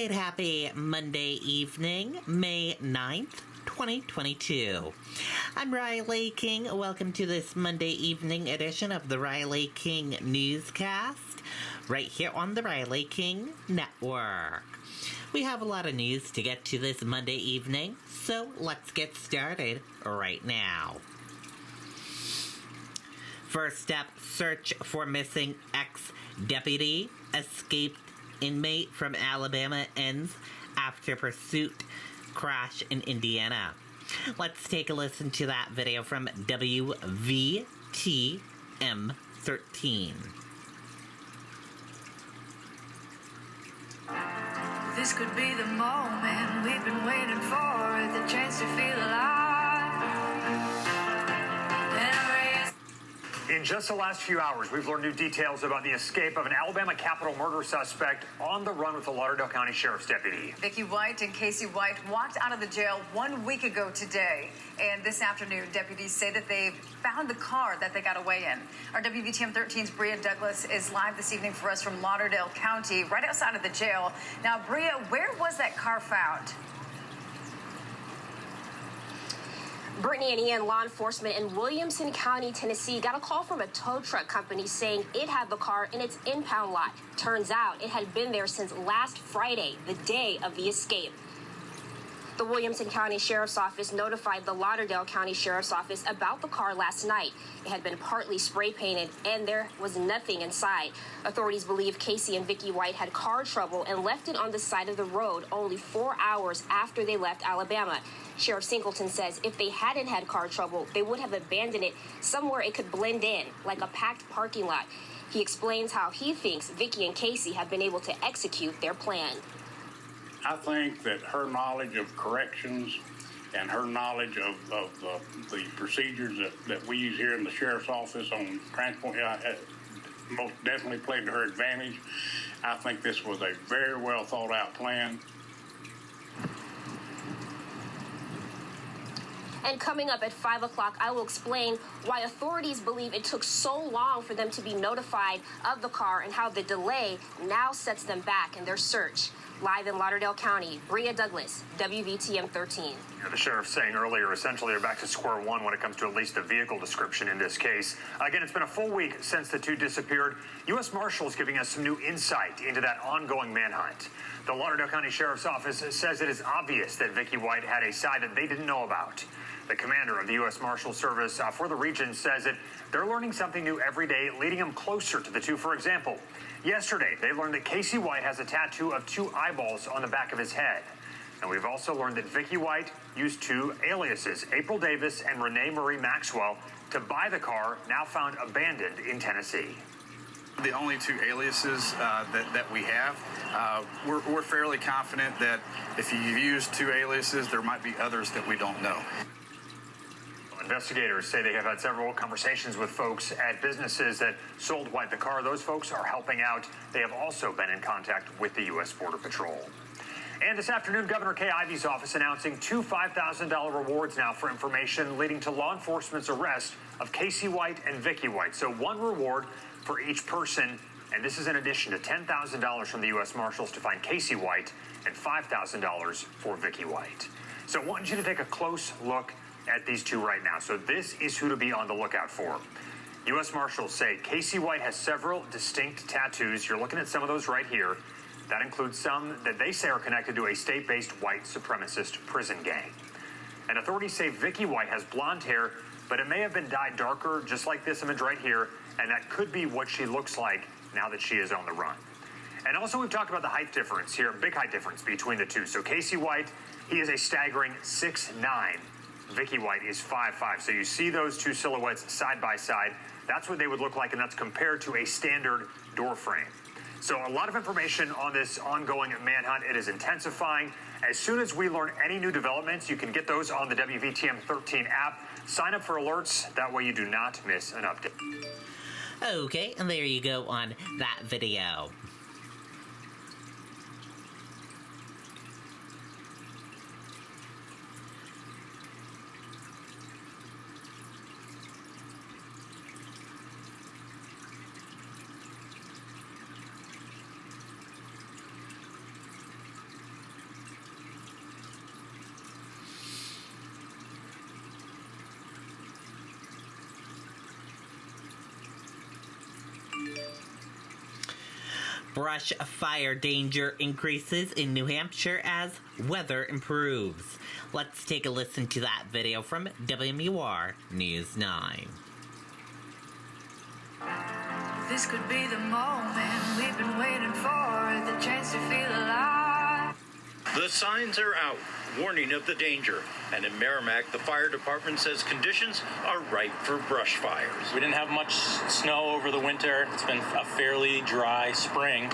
right, happy Monday evening, May 9th, 2022. I'm Riley King. Welcome to this Monday evening edition of the Riley King Newscast, right here on the Riley King Network. We have a lot of news to get to this Monday evening, so let's get started right now. First up, search for missing ex-deputy, escaped inmate from Alabama ends after pursuit crash in Indiana. Let's take a listen to that video from WVTM 13. This could be the moment we've been waiting for, the chance to feel alive. In just the last few hours, we've learned new details about the escape of an Alabama capital murder suspect on the run with the Lauderdale County Sheriff's deputy. Vicky White and Casey White walked out of the jail 1 week ago today. And this afternoon, deputies say that they've found the car that they got away in. Our WVTM 13's Bria Douglas is live this evening for us from Lauderdale County, right outside of the jail. Now, Bria, where was that car found? Brittany and Ian, law enforcement in Williamson County, Tennessee, got a call from a tow truck company saying it had the car in its impound lot. Turns out it had been there since last Friday, the day of the escape. The Williamson County Sheriff's Office notified the Lauderdale County Sheriff's Office about the car last night. It had been partly spray painted and there was nothing inside. Authorities believe Casey and Vicky White had car trouble and left it on the side of the road only 4 hours after they left Alabama. Sheriff Singleton says if they hadn't had car trouble, they would have abandoned it somewhere it could blend in, like a packed parking lot. He explains how he thinks Vicky and Casey have been able to execute their plan. I think that her knowledge of corrections and her knowledge of the procedures that we use here in the Sheriff's Office on transport most definitely played to her advantage. I think this was a very well thought out plan. And coming up at 5 o'clock, I will explain why authorities believe it took so long for them to be notified of the car and how the delay now sets them back in their search. Live in Lauderdale County, Bria Douglas, WVTM 13. The sheriff saying earlier, essentially, they're back to square one when it comes to at least a vehicle description in this case. Again, it's been a full week since the two disappeared. U.S. Marshals giving us some new insight into that ongoing manhunt. The Lauderdale County Sheriff's Office says it is obvious that Vicky White had a side that they didn't know about. The commander of the U.S. Marshal Service for the region says that they're learning something new every day, leading them closer to the two. For example, yesterday, they learned that Casey White has a tattoo of two eyeballs on the back of his head. And we've also learned that Vicky White used two aliases, April Davis and Renee Marie Maxwell, to buy the car now found abandoned in Tennessee. The only two aliases that we have, we're fairly confident that if you use two aliases, there might be others that we don't know. Investigators say they have had several conversations with folks at businesses that sold White the car. Those folks are helping out. They have also been in contact with the U.S. Border Patrol. And this afternoon, Governor Kay Ivey's office announcing two $5,000 rewards now for information leading to law enforcement's arrest of Casey White and Vicky White. So one reward for each person, and this is in addition to $10,000 from the U.S. Marshals to find Casey White and $5,000 for Vicky White. So I want you to take a close look at these two right now. So this is who to be on the lookout for. U.S. Marshals say Casey White has several distinct tattoos. You're looking at some of those right here. That includes some that they say are connected to a state-based white supremacist prison gang. And authorities say Vicky White has blonde hair, but it may have been dyed darker, just like this image right here, and that could be what she looks like now that she is on the run. And also, we've talked about the height difference here, big height difference between the two. So Casey White, he is a staggering 6'9". Vicky White is 5'5". So you see those two silhouettes side by side. That's what they would look like, and that's compared to a standard door frame. So a lot of information on this ongoing manhunt. It is intensifying. As soon as we learn any new developments, you can get those on the WVTM 13 app. Sign up for alerts. That way you do not miss an update. Okay, and there you go on that video. Brush fire danger increases in New Hampshire as weather improves. Let's take a listen to that video from WMUR News 9. This could be the moment we've been waiting for, the chance to feel alive. The signs are out, warning of the danger. And in Merrimack, the fire department says conditions are ripe for brush fires. We didn't have much snow over the winter. It's been a fairly dry spring.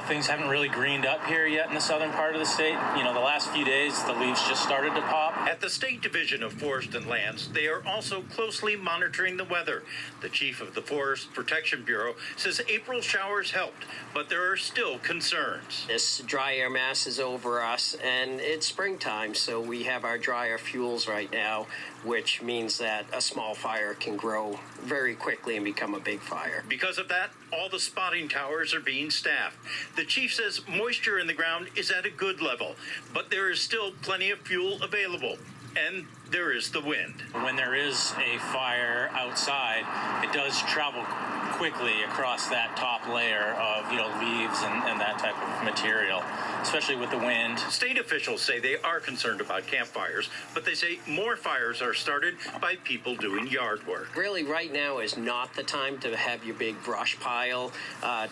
Things haven't really greened up here yet in the southern part of the state. You know, the last few days, the leaves just started to pop. At the State Division of Forest and Lands, they are also closely monitoring the weather. The chief of the Forest Protection Bureau says April showers helped, but there are still concerns. This dry air mass is over us, and it's springtime, so we have our drier fuels right now, which means that a small fire can grow very quickly and become a big fire. Because of that, all the spotting towers are being staffed. The chief says moisture in the ground is at a good level, but there is still plenty of fuel available. And there is the wind. When there is a fire outside, it does travel quickly across that top layer of, leaves and that type of material, especially with the wind. State officials say they are concerned about campfires, but they say more fires are started by people doing yard work. Really, right now is not the time to have your big brush pile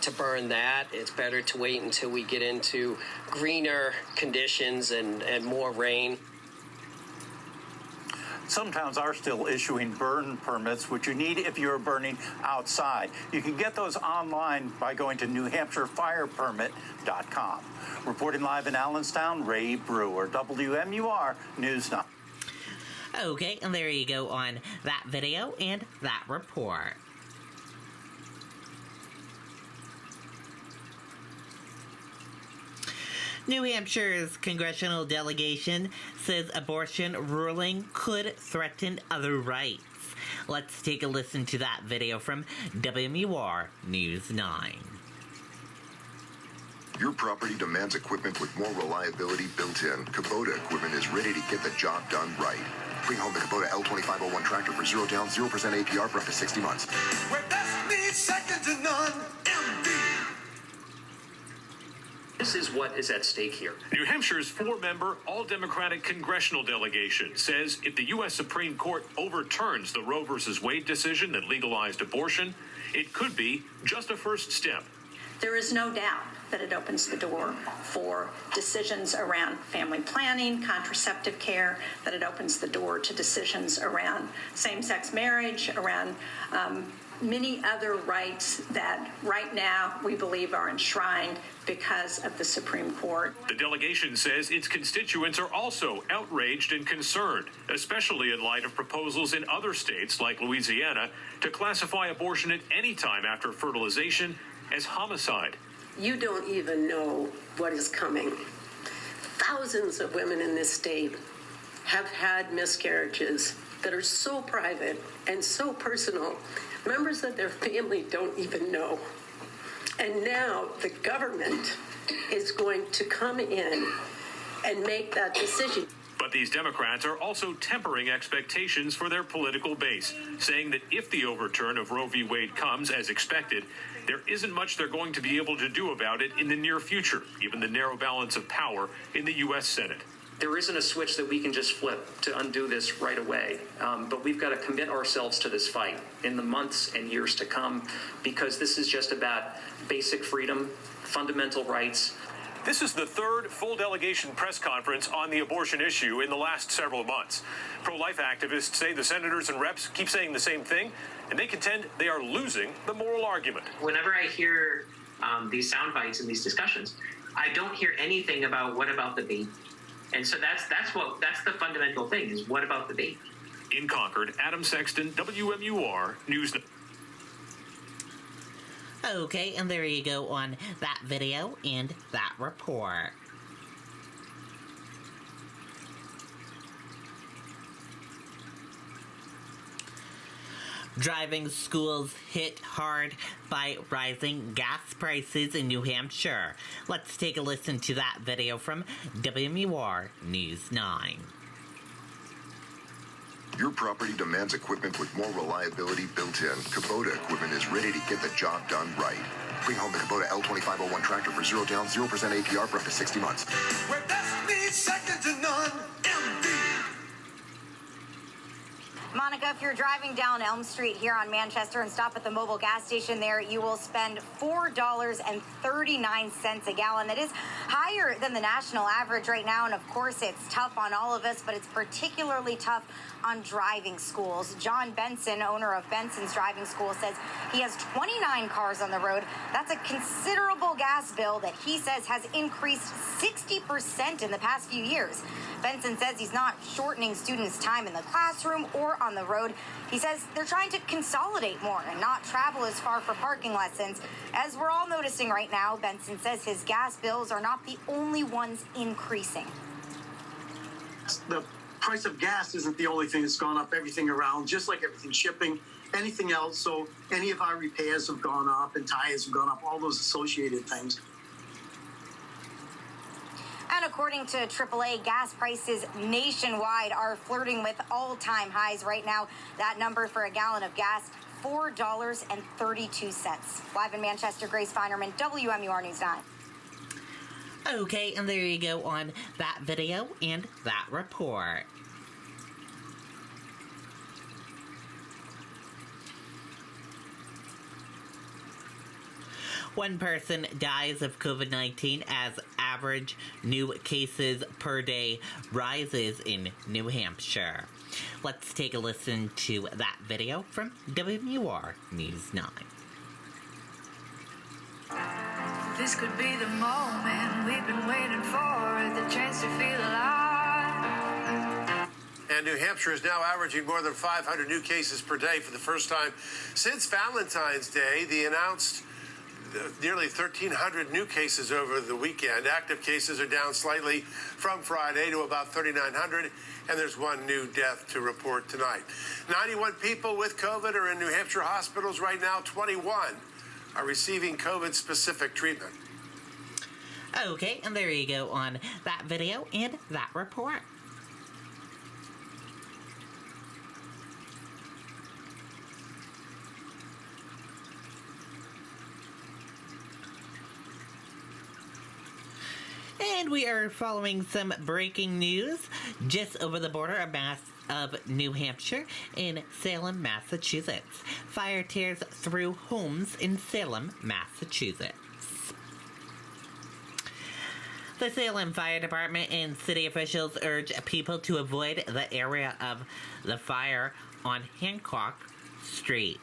to burn that. It's better to wait until we get into greener conditions and more rain. Some towns are still issuing burn permits, which you need if you're burning outside. You can get those online by going to NewHampshireFirePermit.com. Reporting live in Allenstown, Ray Brewer, WMUR News 9. Okay, and there you go on that video and that report. New Hampshire's congressional delegation says abortion ruling could threaten other rights. Let's take a listen to that video from WMUR News 9. Your property demands equipment with more reliability built in. Kubota equipment is ready to get the job done right. Bring home the Kubota L2501 tractor for 0 down, 0% APR for up to 60 months. Where best needs second to none, MD. This is what is at stake here. New Hampshire's 4-member, all-Democratic congressional delegation says if the U.S. Supreme Court overturns the Roe v. Wade decision that legalized abortion, it could be just a first step. There is no doubt that it opens the door for decisions around family planning, contraceptive care, that it opens the door to decisions around same-sex marriage, around many other rights that right now we believe are enshrined because of the Supreme Court. The delegation says its constituents are also outraged and concerned, especially in light of proposals in other states like Louisiana to classify abortion at any time after fertilization as homicide. You don't even know what is coming. Thousands of women in this state have had miscarriages that are so private and so personal. Members of their family don't even know. And now the government is going to come in and make that decision. But these Democrats are also tempering expectations for their political base, saying that if the overturn of Roe v. Wade comes as expected, there isn't much they're going to be able to do about it in the near future, given the narrow balance of power in the U.S. Senate. There isn't a switch that we can just flip to undo this right away, but we've got to commit ourselves to this fight in the months and years to come, because this is just about basic freedom, fundamental rights. This is the third full delegation press conference on the abortion issue in the last several months. Pro-life activists say the senators and reps keep saying the same thing, and they contend they are losing the moral argument. Whenever I hear these sound bites in these discussions, I don't hear anything about what about the baby. And so that's the fundamental thing is what about the baby? In Concord, Adam Sexton, WMUR News. Okay, and there you go on that video and that report. Driving schools hit hard by rising gas prices in New Hampshire. Let's take a listen to that video from WMUR News 9. Your property demands equipment with more reliability built in. Kubota equipment is ready to get the job done right. Bring home the Kubota L2501 tractor for 0 down, 0% APR for up to 60 months. Where destiny's second to none. MD. Monica, if you're driving down Elm Street here on Manchester and stop at the mobile gas station there, you will spend $4.39 a gallon. That is higher than the national average right now, and of course it's tough on all of us, but it's particularly tough on driving schools. John Benson, owner of Benson's Driving School, says he has 29 cars on the road. That's a considerable gas bill that he says has increased 60% in the past few years. Benson says he's not shortening students' time in the classroom or on the road. He says they're trying to consolidate more and not travel as far for parking lessons. As we're all noticing right now, Benson says his gas bills are not the only ones increasing. The price of gas isn't the only thing that's gone up. Everything around, just like everything, shipping, anything else. So any of our repairs have gone up and tires have gone up, all those associated things. And according to AAA, gas prices nationwide are flirting with all-time highs right now. That number for a gallon of gas, $4.32. Live in Manchester, Grace Finerman, WMUR News 9. Okay, and there you go on that video and that report. One person dies of COVID-19 as average new cases per day rises in New Hampshire. Let's take a listen to that video from WMUR News 9. This could be the moment we've been waiting for, the chance to feel alive. And New Hampshire is now averaging more than 500 new cases per day for the first time since Valentine's Day. The announced nearly 1,300 new cases over the weekend. Active cases are down slightly from Friday to about 3,900, and there's one new death to report tonight. 91 people with COVID are in New Hampshire hospitals right now. 21 are receiving COVID-specific treatment. Okay, and there you go on that video and that report. And we are following some breaking news just over the border of New Hampshire in Salem, Massachusetts. Fire tears through homes in Salem, Massachusetts. The Salem Fire Department and city officials urge people to avoid the area of the fire on Hancock Street.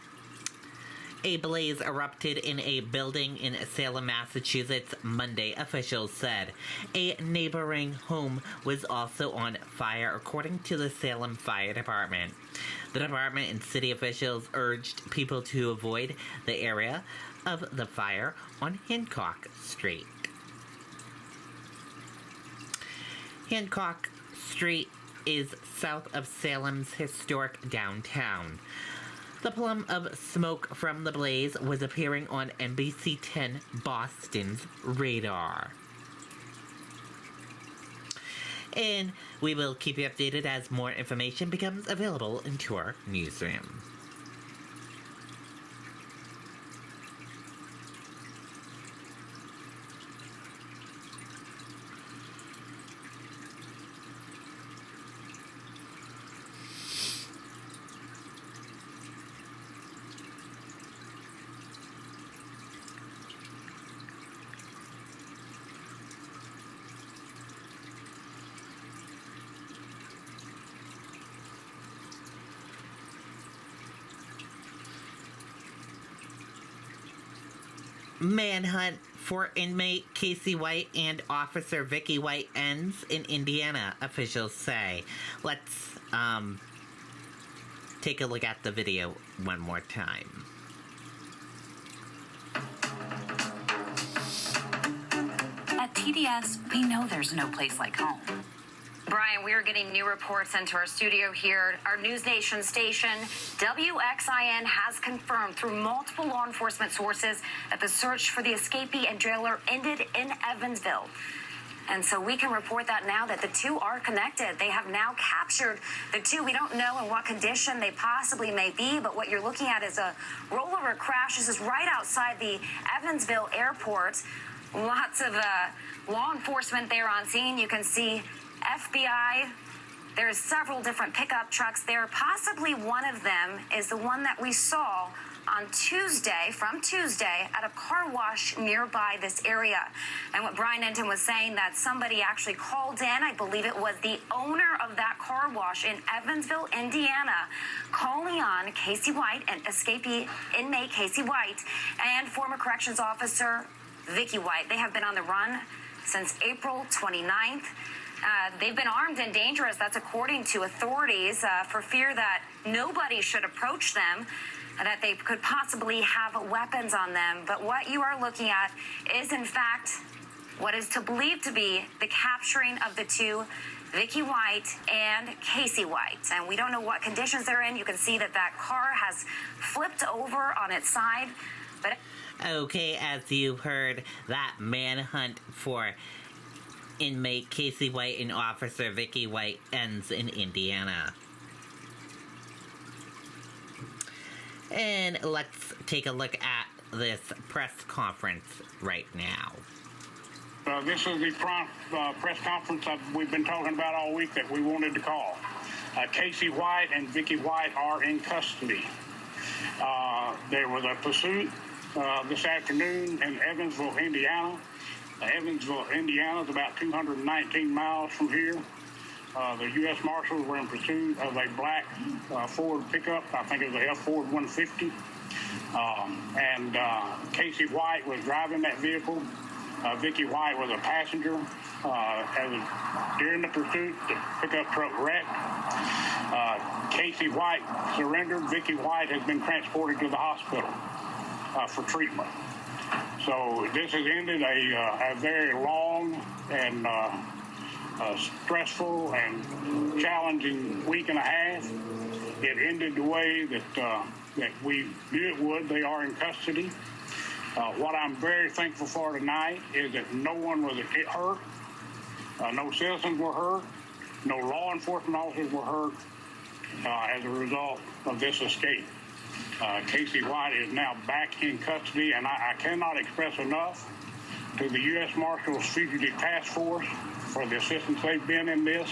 A blaze erupted in a building in Salem, Massachusetts Monday, officials said. A neighboring home was also on fire, according to the Salem Fire Department. The department and city officials urged people to avoid the area of the fire on Hancock Street. Hancock Street is south of Salem's historic downtown. The plume of smoke from the blaze was appearing on NBC 10 Boston's radar. And we will keep you updated as more information becomes available into our newsroom. Manhunt for inmate Casey White and Officer Vicky White ends in Indiana, officials say. Let's take a look at the video one more time. At TDS, we know there's no place like home. Brian, we are getting new reports into our studio here. Our News Nation station, WXIN, has confirmed through multiple law enforcement sources that the search for the escapee and jailer ended in Evansville. And so we can report that now that the two are connected. They have now captured the two. We don't know in what condition they possibly may be, but what you're looking at is a rollover crash. This is right outside the Evansville airport. Lots of law enforcement there on scene. You can see FBI. There's several different pickup trucks there. Possibly one of them is the one that we saw on Tuesday at a car wash nearby this area. And what Brian Enton was saying, that somebody actually called in, I believe it was the owner of that car wash in Evansville, Indiana, calling on Casey White and escapee inmate Casey White and former corrections officer Vicky White. They have been on the run since April 29th. They've been armed and dangerous, that's according to authorities, for fear that nobody should approach them, that they could possibly have weapons on them. But what you are looking at is, in fact, what is to believe to be the capturing of the two, Vicky White and Casey White. And we don't know what conditions they're in. You can see that that car has flipped over on its side. But okay, as you heard, that manhunt for inmate Casey White and Officer Vicky White ends in Indiana. And let's take a look at this press conference right now. This is the press conference that we've been talking about all week that we wanted to call. Casey White and Vicky White are in custody. There was a pursuit this afternoon in Evansville, Indiana. Evansville, Indiana is about 219 miles from here. The U.S. Marshals were in pursuit of a black Ford pickup. I think it was a F-Ford 150. And Casey White was driving that vehicle. Vicky White was a passenger. During the pursuit, the pickup truck wrecked. Casey White surrendered. Vicky White has been transported to the hospital for treatment. So this has ended a very long and stressful and challenging week and a half. It ended the way that we knew it would. They are in custody. What I'm very thankful for tonight is that no one was hurt. No citizens were hurt. No law enforcement officers were hurt as a result of this escape. Casey White is now back in custody, and I cannot express enough to the U.S. Marshals Fugitive Task Force for the assistance they've been in this.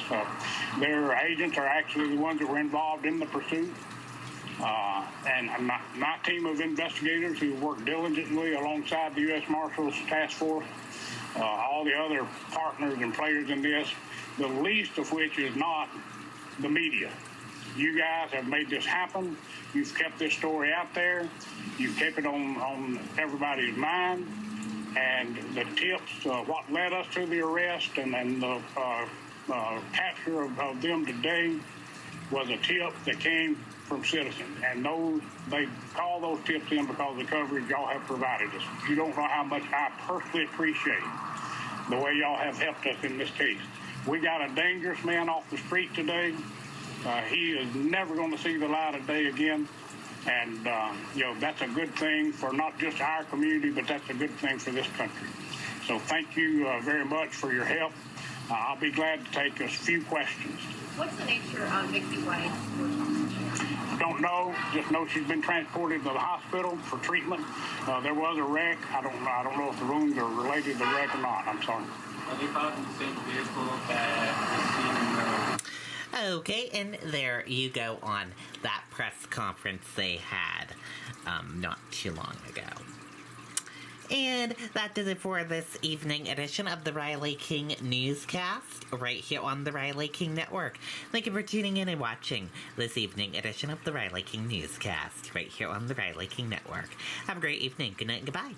Their agents are actually the ones that were involved in the pursuit. And my team of investigators who work diligently alongside the U.S. Marshals Task Force, all the other partners and players in this, the least of which is not the media. You guys have made this happen. You've kept this story out there. You've kept it on everybody's mind. And the tips, what led us to the arrest and the capture of them today was a tip that came from citizens. And they call those tips in because of the coverage y'all have provided us. You don't know how much I personally appreciate the way y'all have helped us in this case. We got a dangerous man off the street today. He is never going to see the light of day again. And, that's a good thing for not just our community, but that's a good thing for this country. So thank you very much for your help. I'll be glad to take a few questions. What's the nature of Vicky White? Don't know. Just know she's been transported to the hospital for treatment. There was a wreck. I don't know if the wounds are related to the wreck or not. I'm sorry. Are they found in the same vehicle that was seen in the... Okay, and there you go on that press conference they had not too long ago. And that does it for this evening edition of the Riley King Newscast, right here on the Riley King Network. Thank you for tuning in and watching this evening edition of the Riley King Newscast, right here on the Riley King Network. Have a great evening. Good night and goodbye.